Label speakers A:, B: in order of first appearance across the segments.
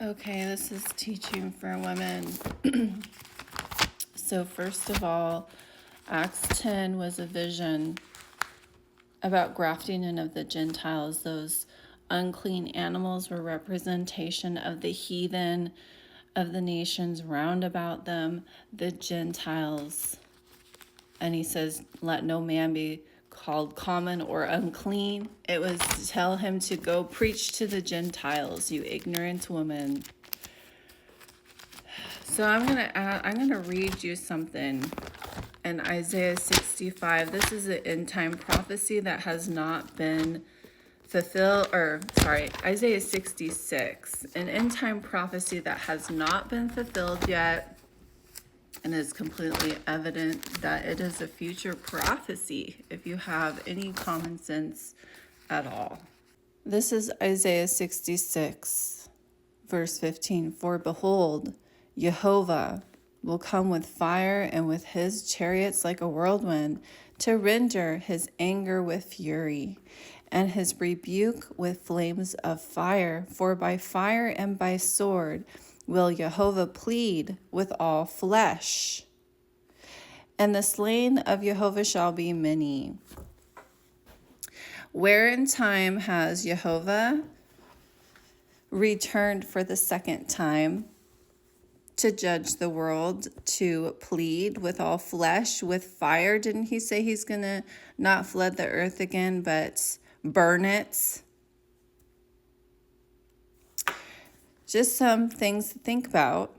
A: Okay, this is teaching for women. So first of all, Acts 10 was a vision about grafting in of the Gentiles. Those unclean animals were representation of the heathen, of the nations round about them, the Gentiles. And he says, let no man be called common or unclean. It was to tell him to go preach to the Gentiles, you ignorant woman. So I'm gonna read you something in Isaiah 65. This is an end time prophecy that has not been fulfilled, Isaiah 66, an end time prophecy that has not been fulfilled yet, and is completely evident that it is a future prophecy if you have any common sense at all. This is Isaiah 66, verse 15. For behold, Yahovah will come with fire and with his chariots like a whirlwind, to render his anger with fury and his rebuke with flames of fire. For by fire and by sword will Yahovah plead with all flesh, and the slain of Yahovah shall be many. Where in time has Yahovah returned for the second time to judge the world, to plead with all flesh, with fire? Didn't he say he's going to not flood the earth again, but burn it? Just some things to think about.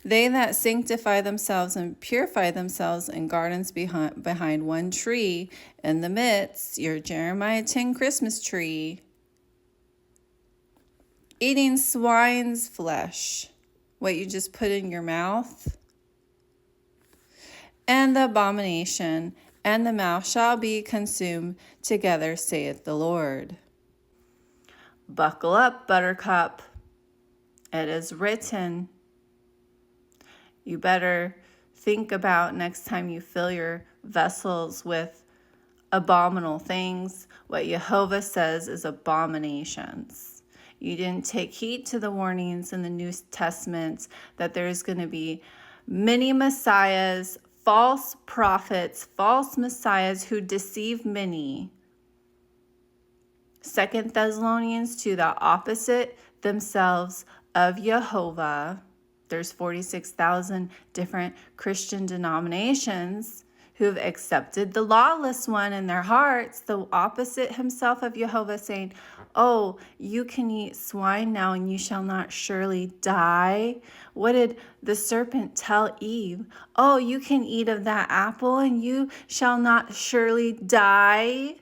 A: They that sanctify themselves and purify themselves in gardens behind one tree in the midst, your Jeremiah 10 Christmas tree, eating swine's flesh, what you just put in your mouth, and the abomination and the mouth shall be consumed together, saith the Lord. Buckle up, buttercup. It is written. You better think about next time you fill your vessels with abominable things. What Yahovah says is abominations. You didn't take heed to the warnings in the New Testament that there's going to be many messiahs, false prophets, false messiahs who deceive many. 2 Thessalonians 2, the opposite themselves of Yahovah. There's 46,000 different Christian denominations who've accepted the lawless one in their hearts, the opposite himself of Yahovah, saying, oh, you can eat swine now and you shall not surely die. What did the serpent tell Eve? Oh, you can eat of that apple and you shall not surely die.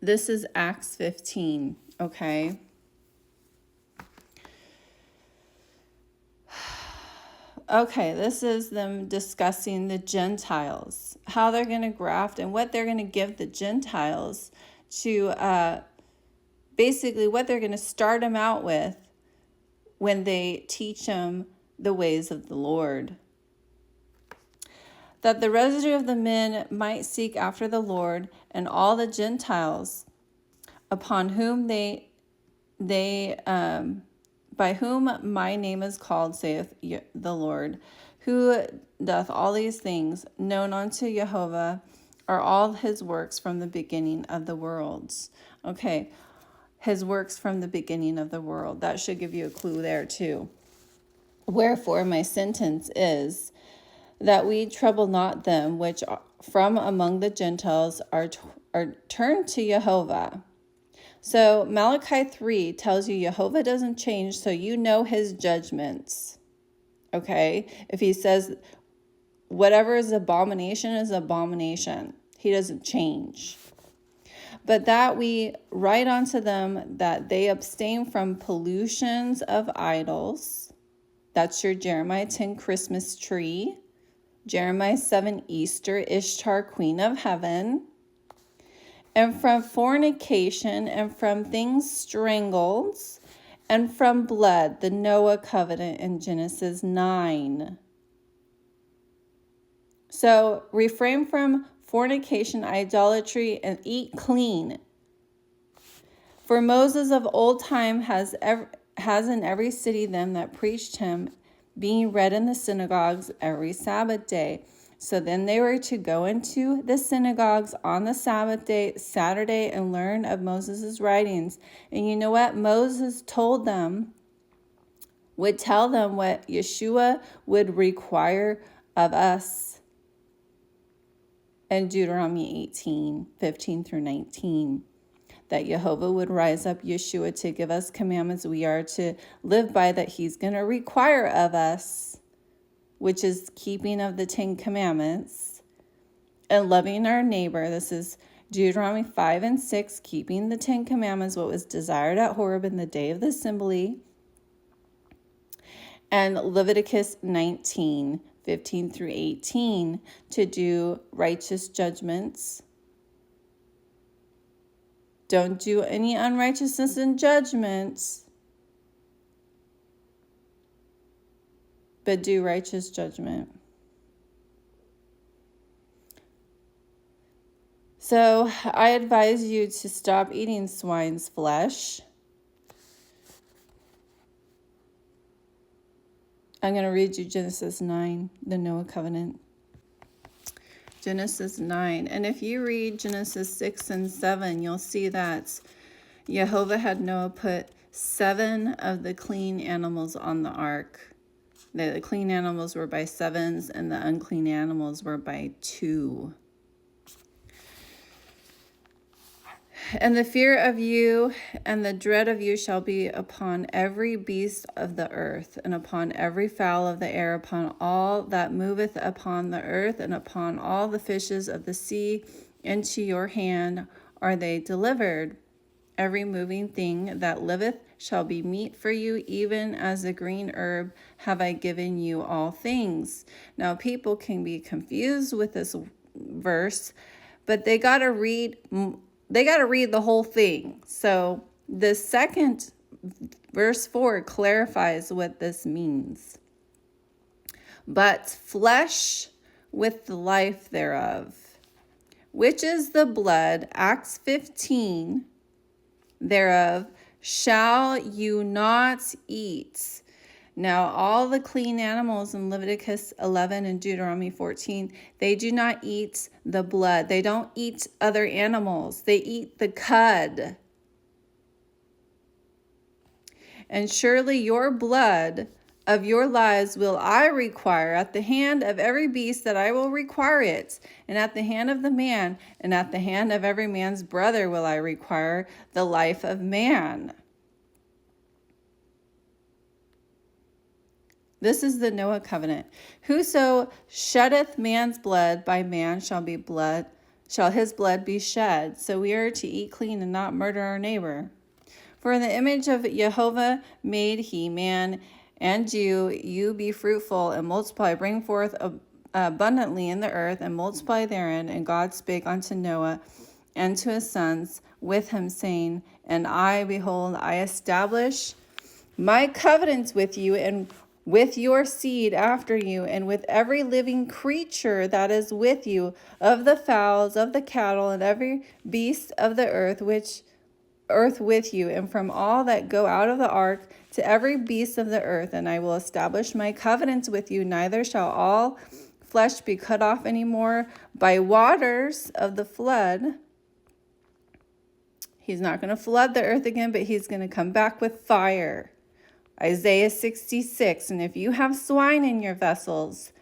A: This is Acts 15, okay? Okay, this is them discussing the Gentiles, how they're going to graft and what they're going to give the Gentiles to basically what they're going to start them out with when they teach them the ways of the Lord. That the residue of the men might seek after the Lord, and all the Gentiles upon whom by whom my name is called, saith the Lord, who doth all these things, known unto Yahovah are all his works from the beginning of the worlds. Okay, his works from the beginning of the world. That should give you a clue there too. Wherefore my sentence is that we trouble not them which from among the Gentiles are turned to Yahovah. So Malachi 3 tells you Yahovah doesn't change, so you know his judgments. Okay? If he says whatever is abomination, he doesn't change. But that we write unto them that they abstain from pollutions of idols. That's your Jeremiah 10 Christmas tree. Jeremiah 7 Easter, Ishtar, Queen of Heaven. And from fornication, and from things strangled, and from blood, the Noah covenant in Genesis 9. So refrain from fornication, idolatry, and eat clean. For Moses of old time has in every city them that preached him, being read in the synagogues every Sabbath day. So then they were to go into the synagogues on the Sabbath day, Saturday, and learn of Moses' writings. And you know what? Moses would tell them what Yeshua would require of us in Deuteronomy 18:15 through 19. That Yahovah would rise up Yeshua to give us commandments we are to live by, that he's going to require of us, which is keeping of the 10 Commandments and loving our neighbor. This is Deuteronomy 5 and 6, keeping the 10 Commandments, what was desired at Horeb in the day of the assembly. And Leviticus 19:15 through 18, to do righteous judgments. Don't do any unrighteousness in judgments, but do righteous judgment. So I advise you to stop eating swine's flesh. I'm going to read you Genesis 9, the Noah covenant. Genesis 9. And if you read Genesis 6 and 7, you'll see that Yahovah had Noah put 7 of the clean animals on the ark. The clean animals were by 7s, and the unclean animals were by 2. And the fear of you and the dread of you shall be upon every beast of the earth, and upon every fowl of the air, upon all that moveth upon the earth, and upon all the fishes of the sea. Into your hand are they delivered. Every moving thing that liveth shall be meat for you, even as a green herb have I given you all things. Now, people can be confused with this verse, but they got to read the whole thing. So the second verse 4 clarifies what this means. But flesh with the life thereof, which is the blood, Acts 15, thereof shall you not eat. Now, all the clean animals in Leviticus 11 and Deuteronomy 14, they do not eat the blood. They don't eat other animals. They eat the cud. And surely your blood of your lives will I require at the hand of every beast, that I will require it, and at the hand of the man, and at the hand of every man's brother will I require the life of man. This is the Noah covenant. Whoso sheddeth man's blood, by man shall his blood be shed. So we are to eat clean and not murder our neighbor. For in the image of Yahovah made he man and you be fruitful and multiply, bring forth abundantly in the earth, and multiply therein. And God spake unto Noah and to his sons with him, saying, And I, behold, I establish my covenants with you, and with your seed after you, and with every living creature that is with you, of the fowls, of the cattle, and every beast of the earth with you, and from all that go out of the ark, to every beast of the earth. And I will establish my covenants with you, neither shall all flesh be cut off any more by waters of the flood. He's not going to flood the earth again, but he's going to come back with fire. Isaiah 66, and if you have swine in your vessels,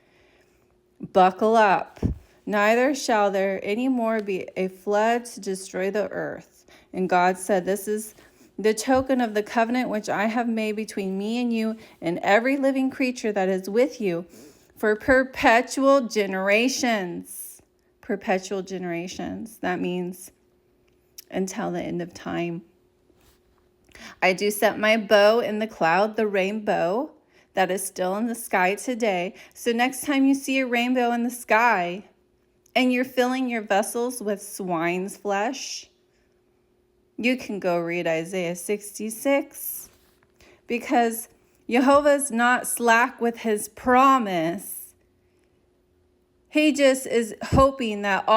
A: buckle up. Neither shall there any more be a flood to destroy the earth. And God said, This is the token of the covenant which I have made between me and you and every living creature that is with you for perpetual generations. Perpetual generations. That means until the end of time. I do set my bow in the cloud, the rainbow that is still in the sky today. So next time you see a rainbow in the sky and you're filling your vessels with swine's flesh, you can go read Isaiah 66, because Yahovah's not slack with his promise. He just is hoping that all